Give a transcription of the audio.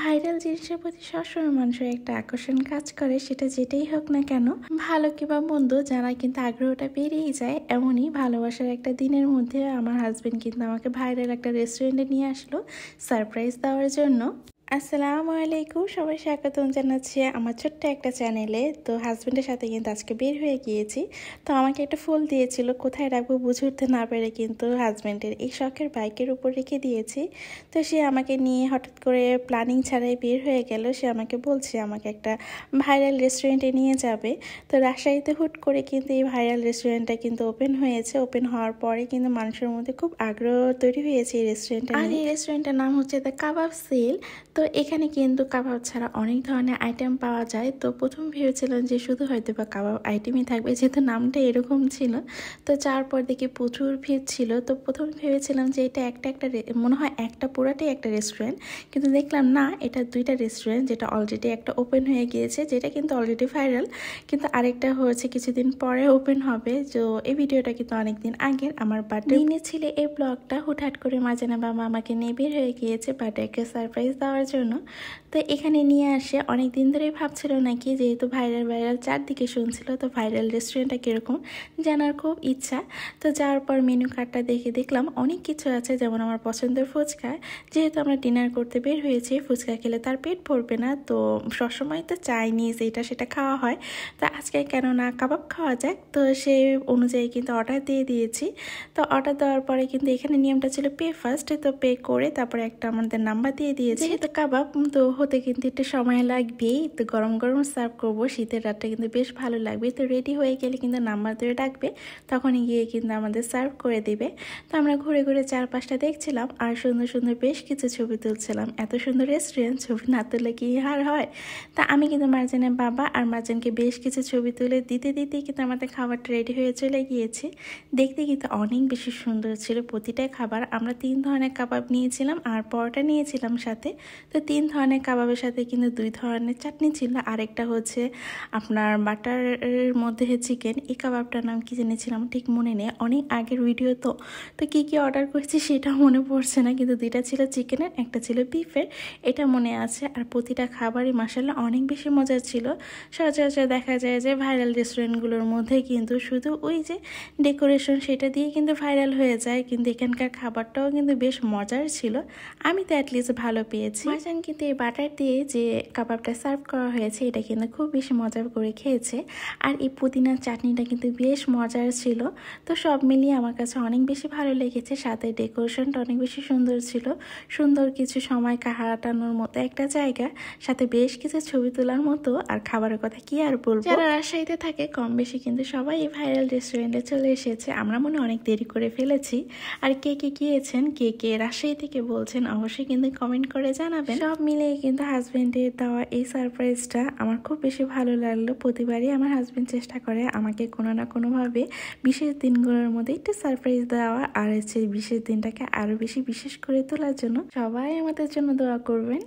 Viral জিনিসের প্রতি সবসময় মানুষের একটা আকর্ষণ কাজ করে, সেটা যেটাই হোক না কেন, ভালো কিংবা মন্দ, যারা কিন্তু আগ্রহটা বেড়েই যায়। এমনই ভালোবাসার একটা দিনের মধ্যে আমার হাজবেন্ড কিন্তু আমাকে ভাইরাল একটা রেস্টুরেন্টে নিয়ে আসলো সারপ্রাইজ দেওয়ার জন্য। আসসালামু আলাইকুম, সবাই স্বাগতম জানাচ্ছি আমার ছোট্ট একটা চ্যানেলে। তো হাজব্যান্ডের সাথে কিন্তু আজকে বের হয়ে গিয়েছি। তো আমাকে একটা ফুল দিয়েছিল, কোথায় রাখবো বুঝে উঠতে না পেরে কিন্তু হাজব্যান্ডের এই শখের বাইকের উপর রেখে দিয়েছি। তো সে আমাকে নিয়ে হঠাৎ করে প্ল্যানিং ছাড়াই বের হয়ে গেল। সে আমাকে বলছে আমাকে একটা ভাইরাল রেস্টুরেন্টে নিয়ে যাবে। তো রাজশাহীতে হুট করে কিন্তু এই ভাইরাল রেস্টুরেন্টটা কিন্তু ওপেন হয়েছে। ওপেন হওয়ার পরে কিন্তু মানুষের মধ্যে খুব আগ্রহ তৈরি হয়েছে এই রেস্টুরেন্টটা। আর এই রেস্টুরেন্টের নাম হচ্ছে দ্য কাবাব সেল। তো এখানে কিন্তু কাবাব ছাড়া অনেক ধরনের আইটেম পাওয়া যায়। তো প্রথম ভেবেছিলাম যে শুধু হয়তো বা কাবাব আইটেমই থাকবে, যেহেতু নামটা এরকম ছিল। তো যাওয়ার পর দেখি প্রচুর ভিড় ছিল। তো প্রথম ভেবেছিলাম যে এটা একটা মনে হয় একটা পুরাটাই একটা রেস্টুরেন্ট, কিন্তু দেখলাম না, এটা দুইটা রেস্টুরেন্ট, যেটা অলরেডি একটা ওপেন হয়ে গিয়েছে, যেটা কিন্তু অলরেডি ভাইরাল, কিন্তু আরেকটা হয়েছে কিছুদিন পরে ওপেন হবে। তো এই ভিডিওটা কিন্তু অনেকদিন আগের, আমার বার্থডে দিনে ছিল এই ব্লগটা। হুটহাট করে মাজানা বাবা আমাকে নিয়ে বের হয়ে গিয়েছে বার্থডে সারপ্রাইজ দেওয়ার জন্য। তো এখানে নিয়ে আসে অনেক দিন ধরেই ভাবছিল নাকি, যেহেতু ভাইরাল চারদিকে শুনছিল, তো ভাইরাল রেস্টুরেন্টটা কীরকম জানার খুব ইচ্ছা। তো যাওয়ার পর মেনু কার্ডটা দেখলাম অনেক কিছু আছে, যেমন আমার পছন্দের ফুচকা। যেহেতু আমরা ডিনার করতে বের হয়েছি, ফুচকা খেলে তার পেট ভরবে না, তো সবসময় তো চাইনিজ এটা সেটা খাওয়া হয়। তো আজকে কেন না কাবাব খাওয়া যাক, তো সেই অনুযায়ী কিন্তু অর্ডার দিয়ে দিয়েছি। তো অর্ডার দেওয়ার পরে কিন্তু এখানে নিয়মটা ছিল পে ফার্স্ট। তো পে করে তারপরে একটা আমাদের নাম্বার দিয়ে দিয়েছে। যেহেতু কাবাব তো হতে কিন্তু একটু সময় লাগবেই, তো গরম গরম সার্ভ করবো, শীতের রাতটা কিন্তু বেশ ভালো লাগবে। তো রেডি হয়ে গেলে কিন্তু নাম্বার ধরে ডাকবে, তখনই গিয়ে কিন্তু আমাদের সার্ভ করে দেবে। তো আমরা ঘুরে ঘুরে চারপাশটা দেখছিলাম আর সুন্দর সুন্দর বেশ কিছু ছবি তুলছিলাম। এত সুন্দর রেস্টুরেন্ট, ছবি না তুলে কি আর হয়। তা আমি কিন্তু মার্জানের বাবা আর মার্জানকে বেশ কিছু ছবি তুলে দিতে দিতেই কিন্তু আমাদের খাবারটা রেডি হয়ে চলে গিয়েছে। দেখতে কিন্তু অনেক বেশি সুন্দর ছিল প্রতিটা খাবার। আমরা 3 ধরনের কাবাব নিয়েছিলাম আর পরোটা নিয়েছিলাম সাথে। তো 3 ধরনের কাবাবের সাথে কিন্তু 2 ধরনের চাটনি ছিল। আরেকটা হচ্ছে আপনার বাটারের মধ্যে চিকেন, এই কাবাবটার নাম কি জেনেছিলাম ঠিক মনে নেই, অনেক আগের ভিডিও। তো কি কি অর্ডার করেছি সেটাও মনে পড়ছে না, কিন্তু 2টা ছিল চিকেনের, একটা ছিল বিফের, এটা মনে আছে। আর প্রতিটা খাবারই মাসাল্লাহ অনেক বেশি মজার ছিল। সচরাচর দেখা যায় যে ভাইরাল রেস্টুরেন্টগুলোর মধ্যে কিন্তু শুধু ওই যে ডেকোরেশন, সেটা দিয়ে কিন্তু ভাইরাল হয়ে যায়, কিন্তু এখানকার খাবারটাও কিন্তু বেশ মজার ছিল। আমি তো অ্যাটলিস্ট ভালো পেয়েছি। মার্জান কিন্তু এই বাটার দিয়ে যে কাবাবটা সার্ভ করা হয়েছে, এটা কিন্তু খুব বেশি মজা করে খেয়েছে। আর এই পুদিনার চাটনিটা কিন্তু বেশ মজার ছিল। তো সব মিলিয়ে আমার কাছে অনেক বেশি ভালো লেগেছে। সাথে ডেকোরেশনটা অনেক বেশি সুন্দর ছিল, সুন্দর কিছু সময় কাটানোর মতো একটা জায়গা, সাথে বেশ কিছু ছবি তোলার মতো। আর খাবারের কথা কি আর বলবো, যারা রাজশাহীতে থাকে কম বেশি কিন্তু সবাই এই ভাইরাল রেস্টুরেন্টে চলে এসেছে। আমরা মনে অনেক দেরি করে ফেলেছি। আর কে কে গিয়েছেন, কে কে রাজশাহী থেকে বলছেন, অবশ্যই কিন্তু কমেন্ট করে জানাবেন। সব মিলিয়ে কিন্তু হাজবেন্ডের দেওয়া এই সারপ্রাইজটা আমার খুব বেশি ভালো লাগলো। প্রতিবারই আমার হাজবেন্ড চেষ্টা করে আমাকে কোনো না কোনোভাবে বিশেষ দিনগুলোর মধ্যে একটু সারপ্রাইজ দেওয়া, আর হচ্ছে বিশেষ দিনটাকে আরো বেশি বিশেষ করে তোলার জন্য। সবাই আমাদের জন্য দোয়া করবেন।